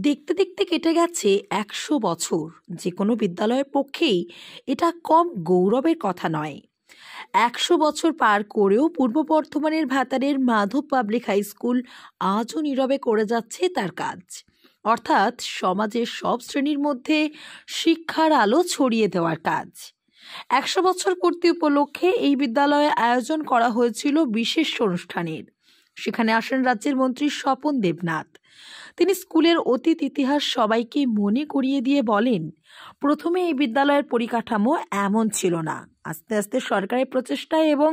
দেখতে দেখতে কেটে গেছে ১০০ বছর। যে কোনো বিদ্যালয়ের পক্ষেই এটা কম গৌরবের কথা নয়। ১০০ বছর পার করেও পূর্ব বর্ধমানের ভাতারের মাধব পাবলিক হাই স্কুল আজও নীরবে করে যাচ্ছে তার কাজ, অর্থাৎ সমাজের সব শ্রেণীর মধ্যে শিক্ষার আলো ছড়িয়ে দেওয়ার কাজ। ১০০ বছর পূর্তি উপলক্ষে এই বিদ্যালয়ে আয়োজন করা হয়েছিল বিশেষ অনুষ্ঠানের। সেখানে আসেন রাজ্যের মন্ত্রী স্বপন দেবনাথ। তিনি স্কুলের অতীত ইতিহাস সবাইকে মনে করিয়ে দিয়ে বলেন, প্রথমে এই বিদ্যালয়ের পরিকাঠামো এমন ছিল না। আস্তে আস্তে সরকারের প্রচেষ্টায় এবং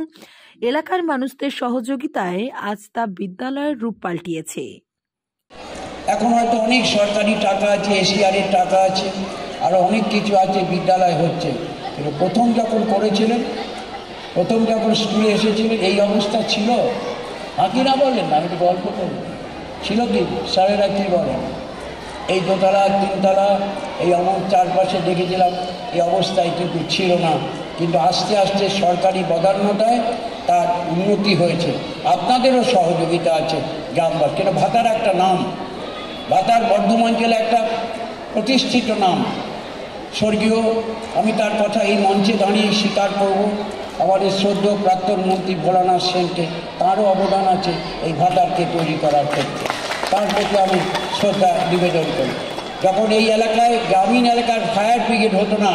এলাকার মানুষদের সহযোগিতায় আজ তা বিদ্যালয়ের রূপ পাল্টিয়েছে। এখন হয়তো অনেক সরকারি টাকা আছে, এশিয়ারের টাকা আছে, আরও অনেক কিছু আছে, বিদ্যালয় হচ্ছে। কিন্তু প্রথম যখন করেছিলেন, প্রথম যখন স্কুলে এসেছিলেন এই অবস্থা ছিল? বাকি না বলেন না, আমি একটু গল্প করব। ছিল কি স্যারেরা কী বলেন? এই দোতলা তিনতলা এই চারপাশে দেখেছিলাম, এই অবস্থায় কিন্তু ছিল না। কিন্তু আস্তে আস্তে সরকারি বদান্যতায় তার উন্নতি হয়েছে। আপনাদেরও সহযোগিতা আছে গ্রামবাসী। কেন ভাতার একটা নাম, ভাতার বর্ধমান জেলা একটা প্রতিষ্ঠিত নাম। স্বর্গীয়, আমি তার কথা এই মঞ্চে দাঁড়িয়ে স্বীকার করব, আমাদের সদ্য প্রাক্তন মন্ত্রী ভোলানাথ সেনকে, তাঁরও অবদান আছে এই ভাতারকে তৈরি করার ক্ষেত্রে। তার প্রতি আমি শ্রদ্ধা নিবেদন করি। যখন এই এলাকায় গ্রামীণ এলাকার ফায়ার ব্রিগেড হতো না,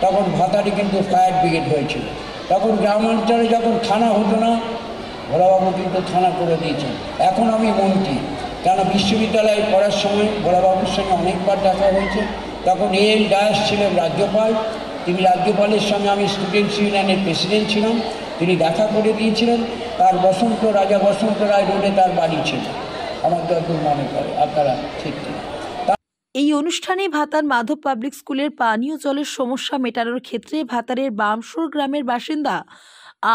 তখন ভাতারে কিন্তু ফায়ার ব্রিগেড হয়েছিল। তখন গ্রামাঞ্চলে যখন থানা হতো না, ভোলাবাবু কিন্তু থানা করে দিয়েছেন। এখন আমি মন্ত্রী, কেন বিশ্ববিদ্যালয়ে পড়ার সময় ভোলাবাবুর সঙ্গে অনেকবার দেখা হয়েছে। তখন এম দাস ছিলেন রাজ্যপাল, তিনি রাজ্যপালের সঙ্গে আমি স্টুডেন্টস ইউনিয়নের প্রেসিডেন্ট ছিলাম, তিনি দেখা করে দিয়েছিলেন। তার রাজা বসন্ত রায় রোডে তার বাড়ি ছিল, আমার যতদূর মনে করে। আপনারা ঠিক ঠিক। এই অনুষ্ঠানে ভাতার মাধব পাবলিক স্কুলের পানীয় জলের সমস্যা মেটানোর ক্ষেত্রে ভাতারের বামসর গ্রামের বাসিন্দা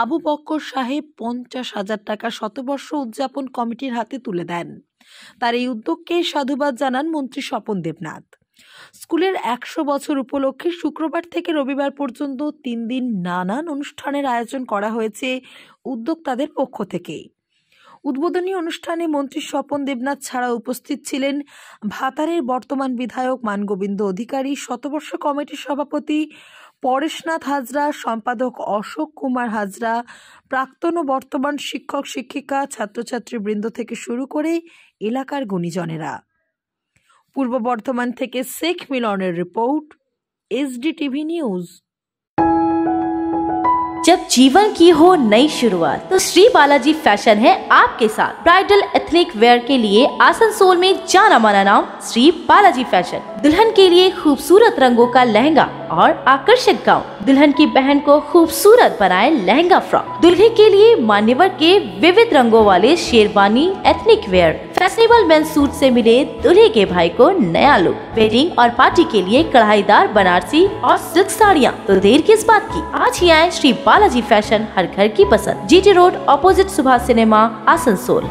আবু বক্কর সাহেব ৫০,০০০ টাকা শতবর্ষ উদযাপন কমিটির হাতে তুলে দেন। তার এই উদ্যোগকে সাধুবাদ জানান মন্ত্রী স্বপন দেবনাথ। স্কুলের ১০০ বছর উপলক্ষে শুক্রবার থেকে রবিবার পর্যন্ত ৩ দিন নানান অনুষ্ঠানের আয়োজন করা হয়েছে উদ্যোক্তাদের পক্ষ থেকে। উদ্বোধনী অনুষ্ঠানে মন্ত্রী স্বপন দেবনাথ ছাড়া উপস্থিত ছিলেন ভাতারের বর্তমান বিধায়ক মানগোবিন্দ অধিকারী, শতবর্ষ কমিটির সভাপতি পরেশনাথ হাজরা, সম্পাদক অশোক কুমার হাজরা, প্রাক্তন ও বর্তমান শিক্ষক শিক্ষিকা, ছাত্রছাত্রীবৃন্দ থেকে শুরু করে এলাকার গুণীজনেরা। পূর্ব বর্ধমান থেকে শেখ মিলনের রিপোর্ট, SDTV নিউজ। जब जीवन की हो नई शुरुआत तो श्री बालाजी फैशन है आपके साथ। ब्राइडल एथनिक वेयर के लिए आसनसोल में जाना माना नाम श्री बालाजी फैशन। दुल्हन के लिए खूबसूरत रंगों का लहंगा और आकर्षक गाउन, दुल्हन की बहन को खूबसूरत बनाए लहंगा फ्रॉक, दुल्हे के लिए मान्यवर के विविध रंगों वाले sherwani ethnic wear, fashionable men's suit से मिले दुल्हे के भाई को नया लुक, वेडिंग और पार्टी के लिए कढ़ाईदार बनारसी और सिल्क साड़ियाँ। तो देर किस बात की, आज ही आए श्री बालाजी फैशन, हर घर की पसंद। GT road opposite Subhash cinema, Asansol.